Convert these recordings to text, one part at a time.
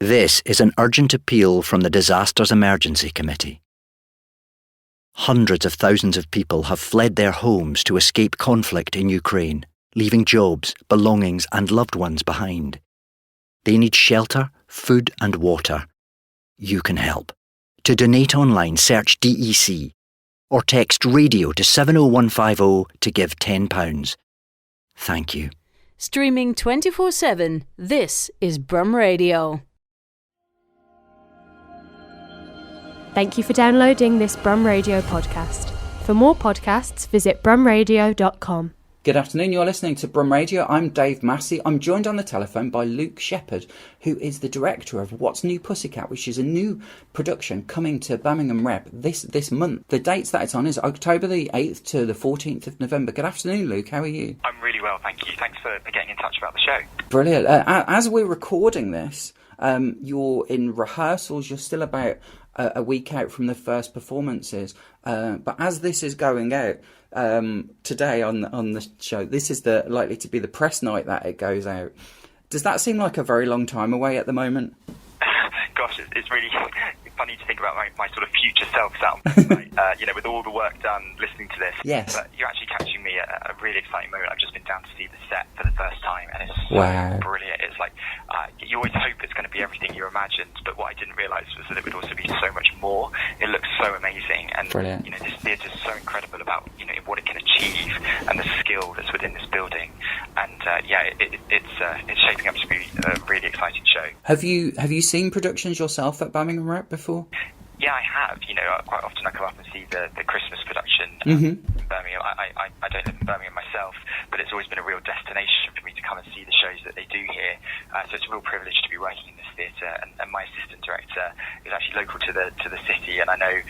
This is an urgent appeal from the Disasters Emergency Committee. Hundreds of thousands of people have fled their homes to escape conflict in Ukraine, leaving jobs, belongings and loved ones behind. They need shelter, food and water. You can help. To donate online, search DEC or text radio to 70150 to give £10. Thank you. Streaming 24/7, this is Brum Radio. Thank you for downloading this Brum Radio podcast. For more podcasts, visit brumradio.com. Good afternoon, you're listening to Brum Radio. I'm Dave Massey. I'm joined on the telephone by Luke Sheppard, who is the director of What's New Pussycat, which is a new production coming to Birmingham Rep this month. The dates that it's on is October the 8th to the 14th of November. Good afternoon, Luke. How are you? I'm really well, thank you. Thanks for getting in touch about the show. Brilliant. As we're recording this, you're in rehearsals. You're still about a week out from the first performances. But as this is going out today on the show, this is likely to be the press night that it goes out. Does that seem like a very long time away at the moment? Gosh, it's really funny to think about my sort of future self sound. With all the work done listening to this. Yes. But you're actually catching me at a really exciting moment. I've just been down to see the set for the first time, and it's so brilliant. It's like you always hope it's going to be everything you imagined, but what I didn't realise was that it would also be so much more. It looks so amazing, and brilliant. This theatre is so incredible about what it can achieve and the skill that's within this building. And it's shaping up to be a really exciting show. Have you seen productions yourself at Birmingham Rep before? Yeah, I have. Quite often I come up and see the Christmas production in Birmingham. I don't live in Birmingham myself, but it's always been a real destination for me to come and see the shows that they do here. So it's a real privilege to be working in this theatre. And my assistant director is actually local to the city, and I know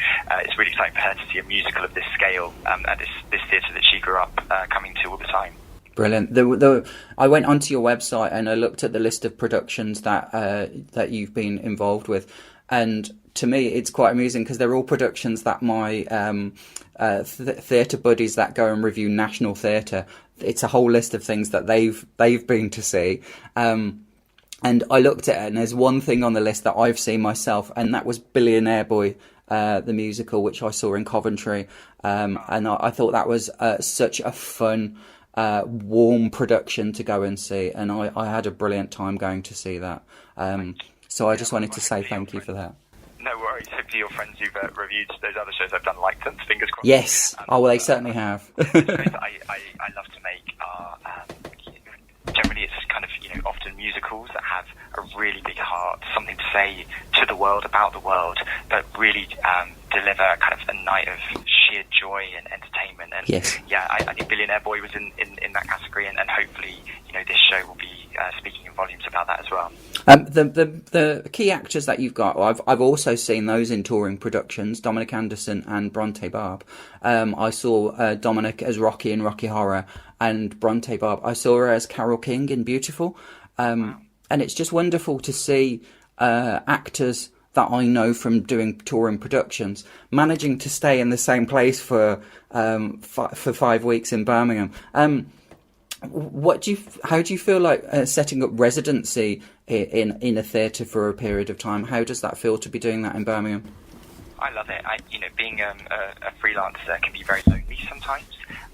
it's really exciting for her to see a musical of this scale at this theatre that she grew up coming to all the time. Brilliant. I went onto your website and I looked at the list of productions that you've been involved with, and to me it's quite amusing because they're all productions that my theatre buddies that go and review National Theatre, it's a whole list of things that they've been to see. And I looked at it, and there's one thing on the list that I've seen myself, and that was Billionaire Boy, the musical, which I saw in Coventry. And I thought that was such a fun, warm production to go and see, and I had a brilliant time going to see that. So I just wanted to say thank you for that. No worries. Hopefully your friends who've reviewed those other shows I've done liked them. Fingers crossed. Yes. They certainly have. I love to make generally it's kind of often musicals that have a really big heart, something to say to the world about the world, but really deliver kind of a night of sheer joy and entertainment. And yes. Yeah, I think Billionaire Boy was in that category, and hopefully this show will be speaking in volumes about that as well. The key actors that you've got, I've also seen those in touring productions, Dominic Anderson and Bronte Barb. I saw Dominic as Rocky in Rocky Horror, and Bronte Barb, I saw her as Carole King in Beautiful. Wow. And it's just wonderful to see actors that I know from doing touring productions managing to stay in the same place for 5 weeks in Birmingham. How do you feel like setting up residency in a theatre for a period of time? How does that feel to be doing that in Birmingham? I love it. Being a freelancer can be very lonely sometimes,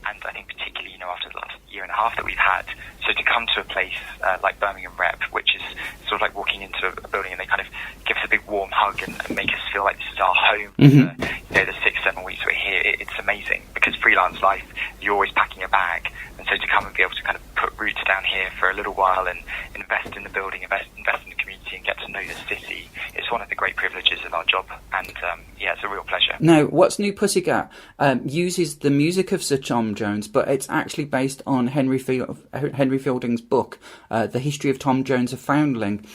and I think particularly after the last year and a half that we've had. So to come to a place like Birmingham Rep, which is sort of like walking into a building and they kind of give us a big warm hug and make us feel like this is our home. For the 6-7 weeks we're here, it's amazing, because freelance life, you're always packing a bag, and so to come and be able to kind of put roots down here for a little while and invest in the building, invest in the community, and get to know the city, it's one of the great privileges of our job, and it's a real pleasure. Now, What's New Pussycat uses the music of Sir Tom Jones, but it's actually based on Henry Fielding's book, The History of Tom Jones, a Foundling.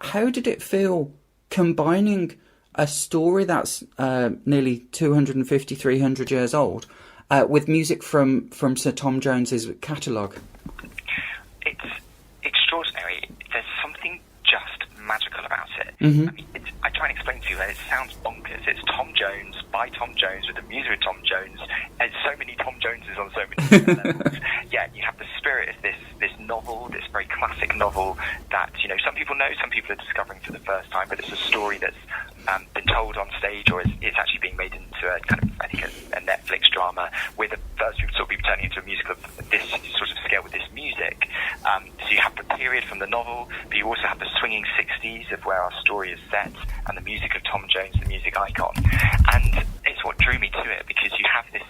How did it feel combining a story that's nearly 250, 300 years old with music from Sir Tom Jones's catalogue? It's extraordinary. There's something just magical about it. Mm-hmm. I mean, I try and explain to you that it sounds bonkers. It's Tom Jones by Tom Jones with the music of Tom Jones, and so many Tom Joneses on so many different levels. Yeah, you have the spirit of this novel, this very classic novel that, you know, some people know, some people are discovering for the first time, but it's a story that's been told on stage, or it's actually being made into a kind of, I think, a Netflix drama, where the first sort of be turning into a musical of this sort of scale with this music. So you have the period from the novel, but you also have the swinging 60s of where our story is set, and the music of Tom Jones, the music icon. And it's what drew me to it, because you have this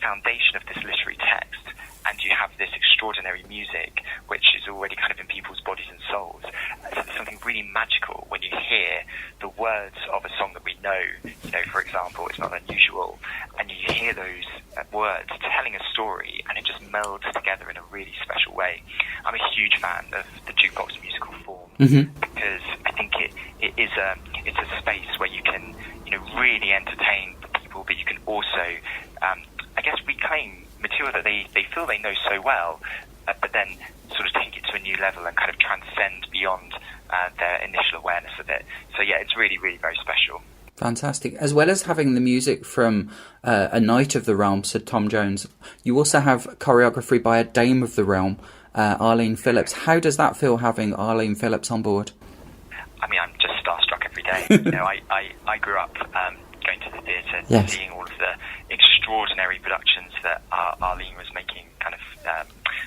foundation of this literary text, and you have this extraordinary music, which is already kind of in people's bodies and souls. So there's something really magical when you hear the words of a song that we know. You know, for example, It's Not Unusual, and you hear those words telling a story, and it just melds together in a really special way. I'm a huge fan of the jukebox musical form, because I think it's a space where you can, you know, really entertain people, but you can also, I guess, reclaim material that they feel they know so well, but then sort of take it to a new level and kind of transcend beyond their initial awareness of it. So yeah, it's really, really very special. Fantastic. As well as having the music from A Knight of the Realm, Sir Tom Jones, you also have choreography by a Dame of the Realm, Arlene Phillips. How does that feel, having Arlene Phillips on board? I mean, I'm just starstruck every day. You know, I grew up going to the theatre, yes, seeing all of the extraordinary productions that Arlene was making, kind of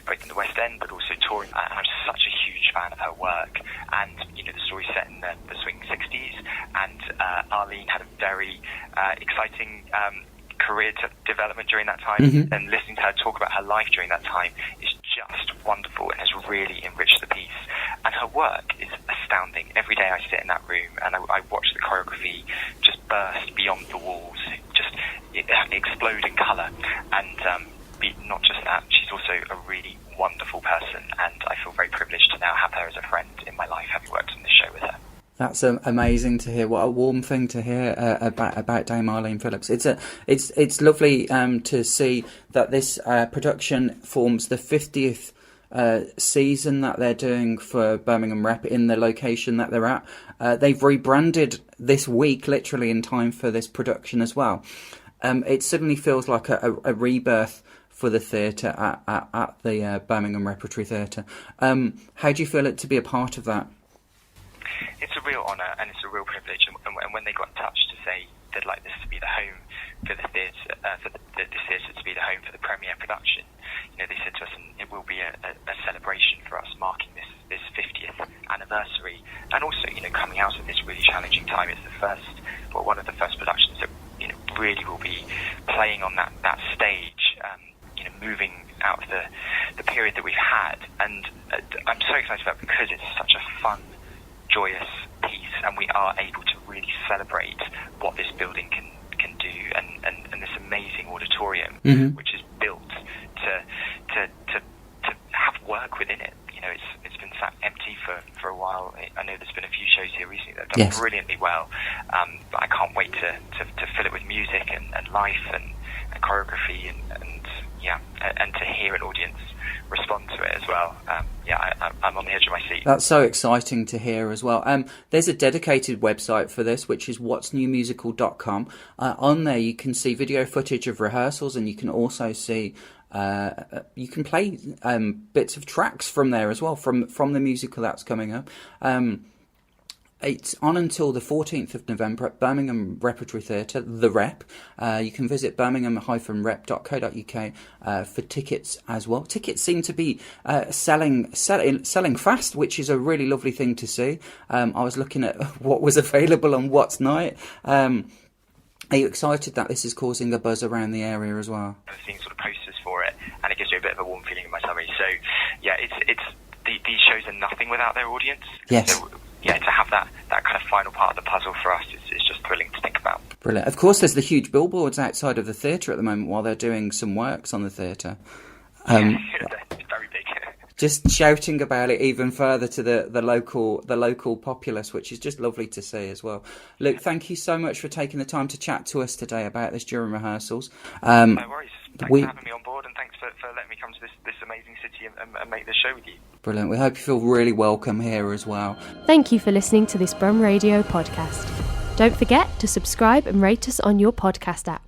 both in the West End but also touring. And I'm such a huge fan of her work. And, you know, the story's set in the swing 60s, and Arlene had a very exciting career development during that time, and listening to her talk about her life during that time is just wonderful and has really enriched the piece. And her work is astounding. Every day I sit in that room and I watch the choreography just burst beyond the walls, just explode in colour. And not just that, she's also a really wonderful person, and I feel very privileged to now have her as a friend in my life, having worked on this show with her. That's amazing to hear. What a warm thing to hear about Dame Arlene Phillips. It's lovely to see that this production forms the 50th season that they're doing for Birmingham Rep in the location that they're at. They've rebranded this week, literally in time for this production as well. It suddenly feels like a rebirth for the theatre at the Birmingham Repertory Theatre. How do you feel it to be a part of that? It's a real honour and it's a real privilege. And when they got in touch to say they'd like this to be the home for the theatre, for the theatre to be the home for the premiere production, you know, they said to us, and it will be a celebration for us, marking this 50th anniversary, and also, you know, coming out of this really challenging time. It's one of the first productions that, you know, really will be playing on that stage, you know, moving out of the period that we've had. And I'm so excited about it because it's such a fun, joyous piece, and we are able to really celebrate what this building can do, and this amazing auditorium, which is built to have work within it. You know, it's been sat empty for a while. I know there's been a few shows here recently that have done brilliantly well, but I can't wait to fill it with music and life and choreography and to hear an audience respond to it as well. I'm on the edge of my seat. That's so exciting to hear as well. There's a dedicated website for this, which is whatsnewmusical.com. On there you can see video footage of rehearsals, and you can also see you can play bits of tracks from there as well, from the musical that's coming up. It's on until the 14th of November at Birmingham Repertory Theatre, The Rep. You can visit birmingham-rep.co.uk for tickets as well. Tickets seem to be selling fast, which is a really lovely thing to see. I was looking at what was available on What's Night. Are you excited that this is causing a buzz around the area as well? I've seen sort of posters for it, and it gives me a bit of a warm feeling in my tummy. So, yeah, these shows are nothing without their audience. Yes. So, yeah, to have that kind of final part of the puzzle for us is just thrilling to think about. Brilliant. Of course, there's the huge billboards outside of the theatre at the moment while they're doing some works on the theatre. It's very big. Just shouting about it even further to the local populace, which is just lovely to see as well. Luke, thank you so much for taking the time to chat to us today about this during rehearsals. No worries. Thanks for having me on board, and thanks for letting me come to this amazing city and make this show with you. Brilliant. We hope you feel really welcome here as well. Thank you for listening to this Brum Radio podcast. Don't forget to subscribe and rate us on your podcast app.